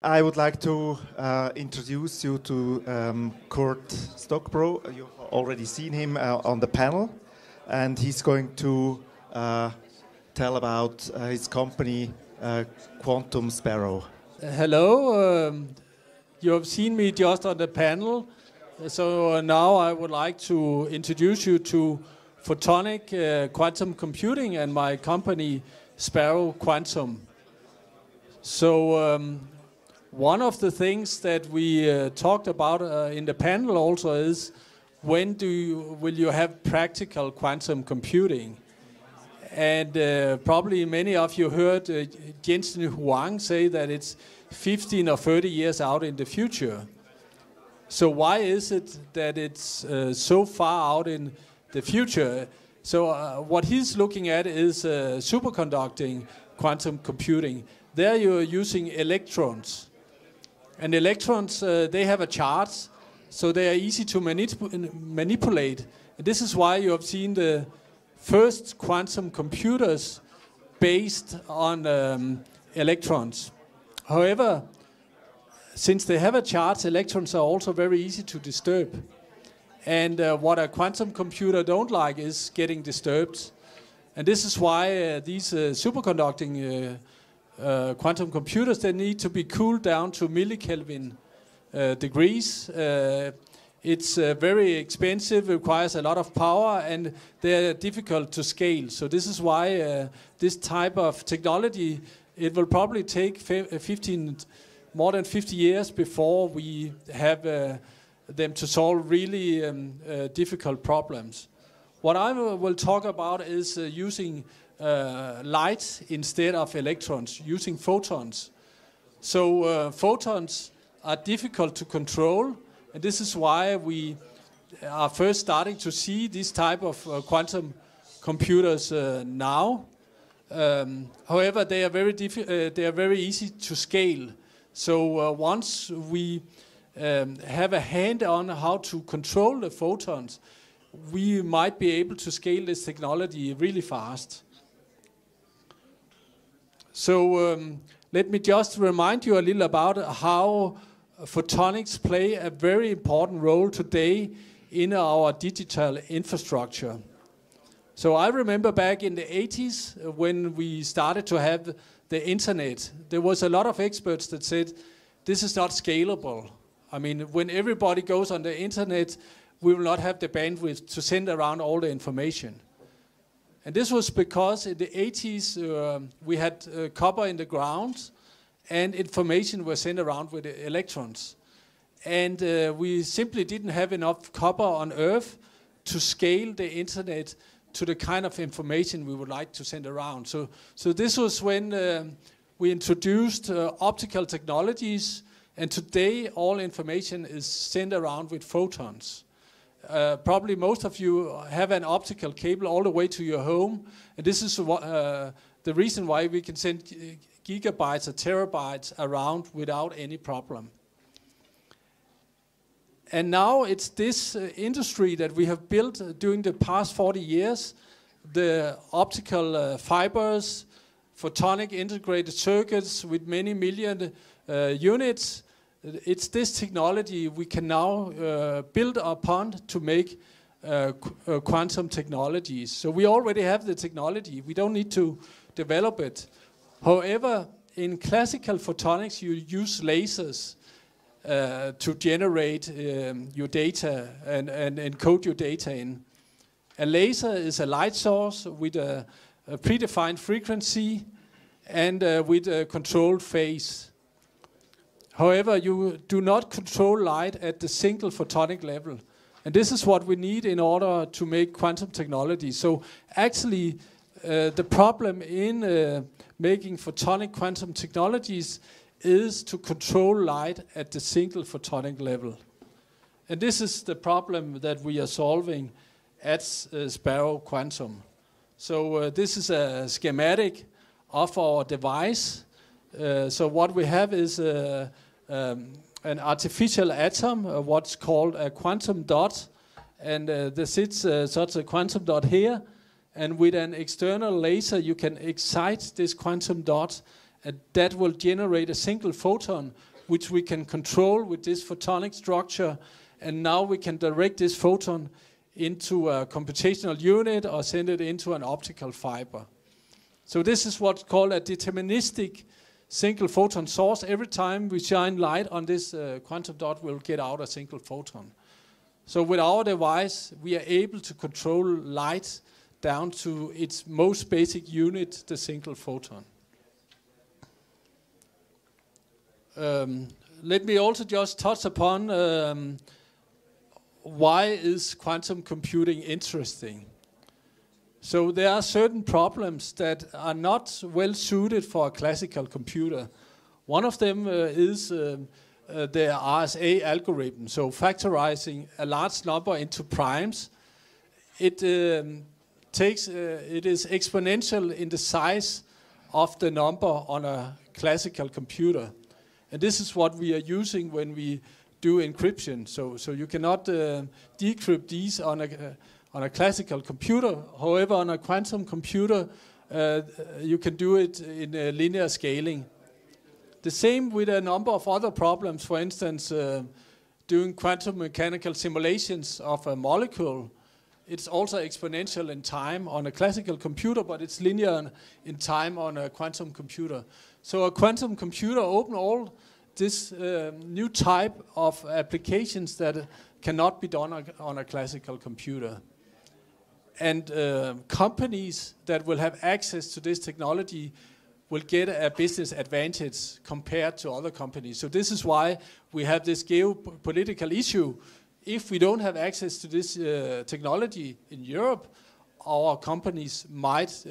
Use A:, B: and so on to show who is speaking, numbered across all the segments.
A: I would like to introduce you to Kurt Stockbro. You've already seen him on the panel, and he's going to tell about his company, Quantum Sparrow.
B: Hello, you have seen me just on the panel, so now I would like to introduce you to photonic quantum computing and my company, Sparrow Quantum. So one of the things that we talked about in the panel also is when will you have practical quantum computing? And probably many of you heard Jensen Huang say that it's 15 or 30 years out in the future. So why is it that it's so far out in the future? So what he's looking at is superconducting quantum computing. There you're using electrons. And electrons, they have a charge, so they are easy to manipulate. And this is why you have seen the first quantum computers based on electrons. However, since they have a charge, electrons are also very easy to disturb. And what a quantum computer don't like is getting disturbed. And this is why these superconducting quantum computers, they need to be cooled down to millikelvin degrees. It's very expensive, requires a lot of power, and they're difficult to scale. So this is why this type of technology, it will probably take more than 50 years before we have them to solve really difficult problems. What I will talk about is using light instead of electrons, using photons. So photons are difficult to control, and this is why we are first starting to see this type of quantum computers now. However, they are very easy to scale. So once we have a hand on how to control the photons, we might be able to scale this technology really fast. So let me just remind you a little about how photonics play a very important role today in our digital infrastructure. So I remember back in the 80s when we started to have the internet, there was a lot of experts that said, this is not scalable. I mean, when everybody goes on the internet, we will not have the bandwidth to send around all the information. And this was because in the 80s we had copper in the ground and information was sent around with the electrons. And we simply didn't have enough copper on Earth to scale the internet to the kind of information we would like to send around. So this was when we introduced optical technologies, and today all information is sent around with photons. Probably most of you have an optical cable all the way to your home, and this is the reason why we can send gigabytes or terabytes around without any problem. And now it's this industry that we have built during the past 40 years, the optical fibers, photonic integrated circuits with many million units. It's this technology we can now build upon to make quantum technologies. So we already have the technology. We don't need to develop it. However, in classical photonics, you use lasers to generate your data and encode your data in. A laser is a light source with a predefined frequency and with a controlled phase. However, you do not control light at the single photonic level. And this is what we need in order to make quantum technology. So actually, the problem in making photonic quantum technologies is to control light at the single photonic level. And this is the problem that we are solving at Sparrow Quantum. So this is a schematic of our device. So what we have is an artificial atom, what's called a quantum dot. And there sits such a quantum dot here. And with an external laser, you can excite this quantum dot and that will generate a single photon, which we can control with this photonic structure, and now we can direct this photon into a computational unit or send it into an optical fiber. So this is what's called a deterministic single photon source. Every time we shine light on this quantum dot, we'll get out a single photon. So with our device, we are able to control light down to its most basic unit, the single photon. Let me also just touch upon why is quantum computing interesting. So there are certain problems that are not well suited for a classical computer. One of them is the RSA algorithm. So factorizing a large number into primes, it is exponential in the size of the number on a classical computer. And this is what we are using when we do encryption. So you cannot decrypt these on a classical computer. However, on a quantum computer, you can do it in linear scaling. The same with a number of other problems. For instance, doing quantum mechanical simulations of a molecule. It's also exponential in time on a classical computer, but it's linear in time on a quantum computer. So a quantum computer opens all this new type of applications that cannot be done on a classical computer. And companies that will have access to this technology will get a business advantage compared to other companies. So this is why we have this geopolitical issue. If we don't have access to this technology in Europe, our companies might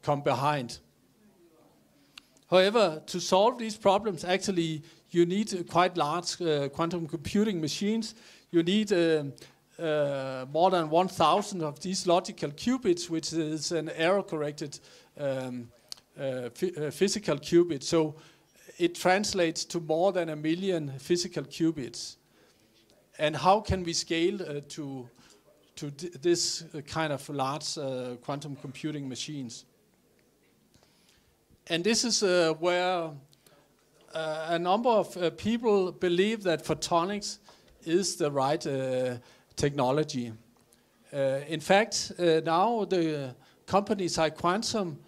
B: come behind. However, to solve these problems, actually, you need quite large quantum computing machines. You need more than 1,000 of these logical qubits, which is an error-corrected physical qubit. So it translates to more than 1 million physical qubits. And how can we scale to this kind of large quantum computing machines? And this is where a number of people believe that photonics is the right technology. In fact, now the companies like Quantum,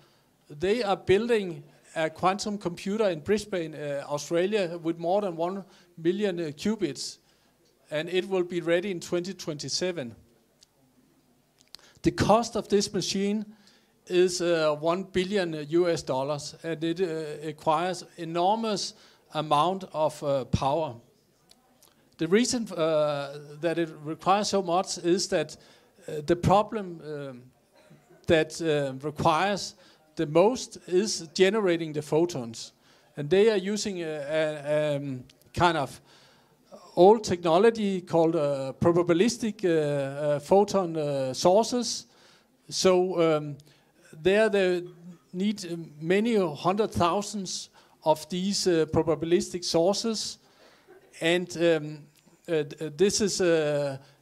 B: they are building a quantum computer in Brisbane, Australia, with more than 1 million qubits, and it will be ready in 2027. The cost of this machine is $1 billion US, and it requires enormous amount of power. The reason that it requires so much is that the problem that requires the most is generating the photons. And they are using a kind of old technology called probabilistic photon sources. So there they need many hundred thousands of these probabilistic sources. And this is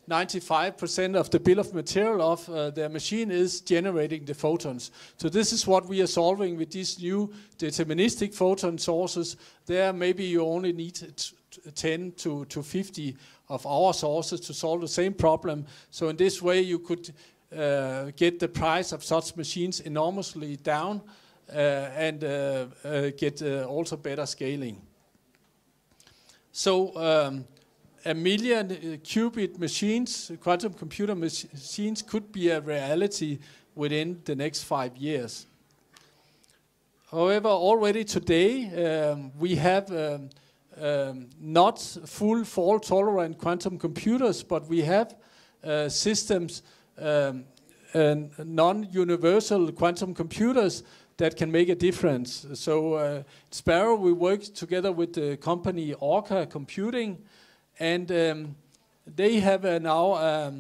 B: 95% of the bill of material of their machine is generating the photons. So this is what we are solving with these new deterministic photon sources. There maybe you only need 10 to 50 of our sources to solve the same problem. So in this way you could get the price of such machines enormously down and get also better scaling. So 1 million qubit machines, quantum computer machines, could be a reality within the next 5 years. However, already today we have not full fault-tolerant quantum computers, but we have systems, non-universal quantum computers that can make a difference. So Sparrow, we work together with the company Orca Computing, and they have now a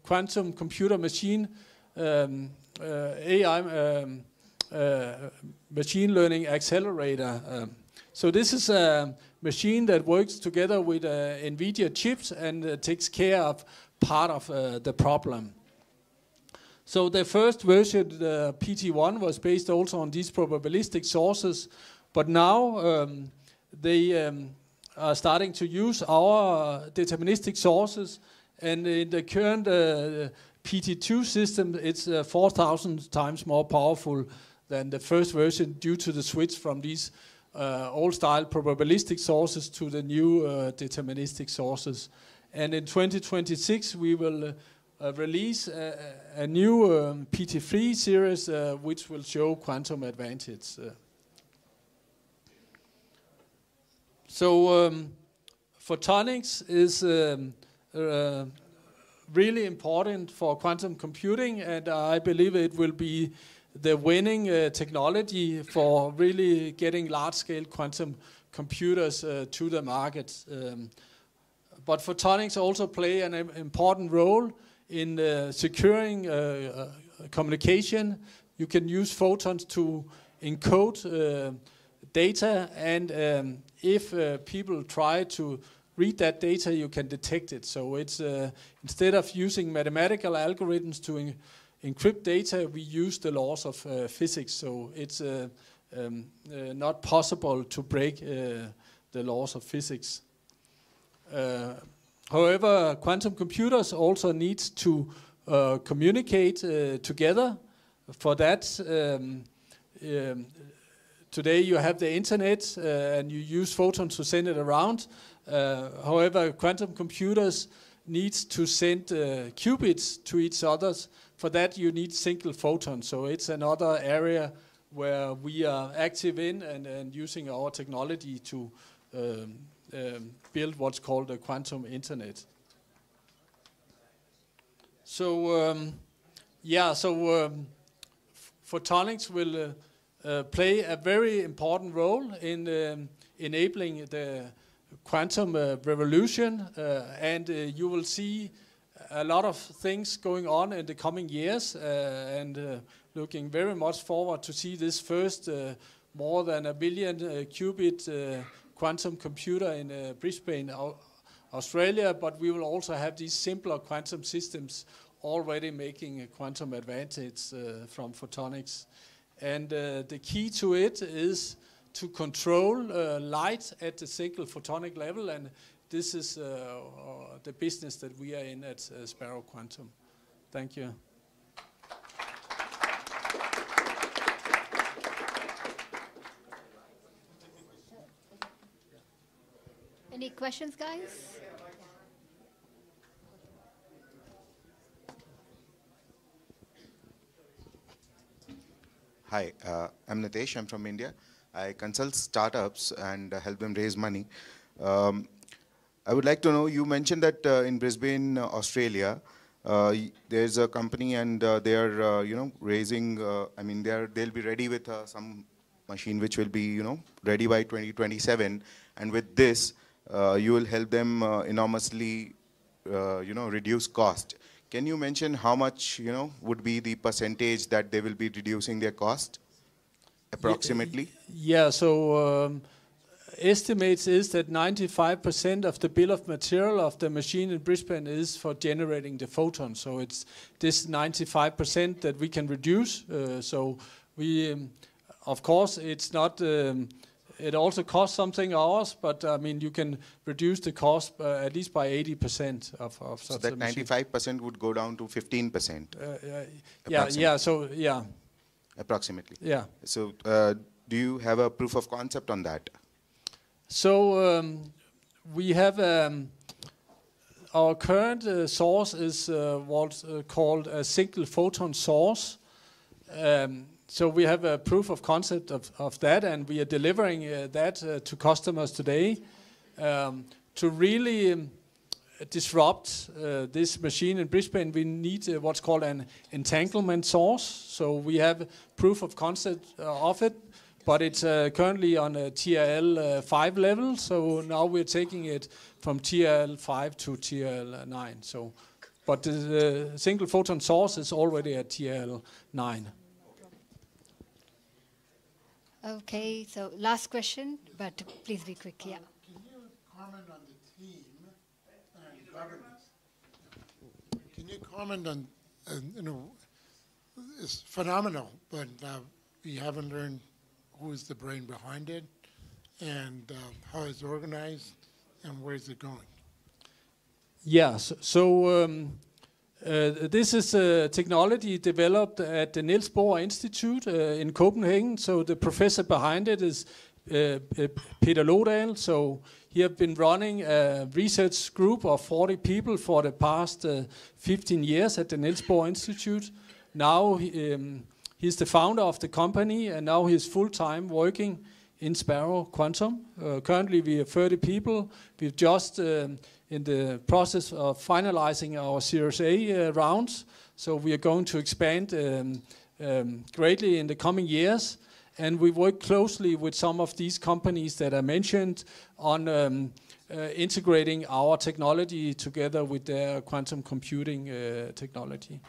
B: quantum computer machine, AI machine learning accelerator. So this is a machine that works together with NVIDIA chips and takes care of part of the problem. So the first version, the PT1, was based also on these probabilistic sources, but now they are starting to use our deterministic sources, and in the current PT2 system, it's 4,000 times more powerful than the first version due to the switch from these old-style probabilistic sources to the new deterministic sources. And in 2026, we will release a new PT3 series, which will show quantum advantage. So photonics is really important for quantum computing, and I believe it will be the winning technology for really getting large-scale quantum computers to the market. But photonics also play an important role in securing communication. You can use photons to encode data, and if people try to read that data, you can detect it. So it's instead of using mathematical algorithms to encrypt data, we use the laws of physics. So it's not possible to break the laws of physics. However, quantum computers also need to communicate together. For that, today you have the internet and you use photons to send it around. However, quantum computers need to send qubits to each other. For that, you need single photons. So it's another area where we are active in and using our technology to build what's called a quantum internet. So photonics will play a very important role in enabling the quantum revolution, and you will see a lot of things going on in the coming years, and looking very much forward to see this first more than 1 billion qubit quantum computer in Brisbane, Australia, but we will also have these simpler quantum systems already making a quantum advantage from photonics. And the key to it is to control light at the single photonic level, and this is the business that we are in at Sparrow Quantum. Thank you.
C: Any questions, guys?
D: Hi, I'm Nitesh. I'm from India. I consult startups and help them raise money. I would like to know, you mentioned that in Brisbane, Australia, there's a company and they are, raising, they'll be ready with some machine which will be, ready by 2027. And with this, you will help them enormously, reduce cost. Can you mention how much, would be the percentage that they will be reducing their cost, approximately?
B: Yeah, so estimates is that 95% of the bill of material of the machine in Brisbane is for generating the photons. So it's this 95% that we can reduce. So we, of course, it's not. It also costs something hours, but I mean you can reduce the cost at least by 80% of such.
D: So that 95% would go down to 15%.
B: Yeah.
D: Approximately.
B: Yeah.
D: So do you have a proof of concept on that?
B: So we have our current source is what's called a single photon source. So we have a proof of concept of that, and we are delivering that to customers today. To really disrupt this machine in Brisbane, we need what's called an entanglement source. So we have proof of concept of it, but it's currently on a TRL 5 level. So now we're taking it from TRL 5 to TRL 9. So, but the single photon source is already at TRL 9.
C: Okay, so last question, but please be quick. Yeah.
E: Can you comment on the team and governance? Can you comment on, It's phenomenal, but we haven't learned who is the brain behind it and how it's organized and where is it going.
B: Yeah, this is technology developed at the Niels Bohr Institute in Copenhagen. So the professor behind it is Peter Lodal. So he has been running a research group of 40 people for the past 15 years at the Niels Bohr Institute. Now he's the founder of the company, and now he's full-time working in Sparrow Quantum. Currently we are 30 people. We've just in the process of finalizing our Series A rounds. So we are going to expand greatly in the coming years. And we work closely with some of these companies that I mentioned on integrating our technology together with their quantum computing technology.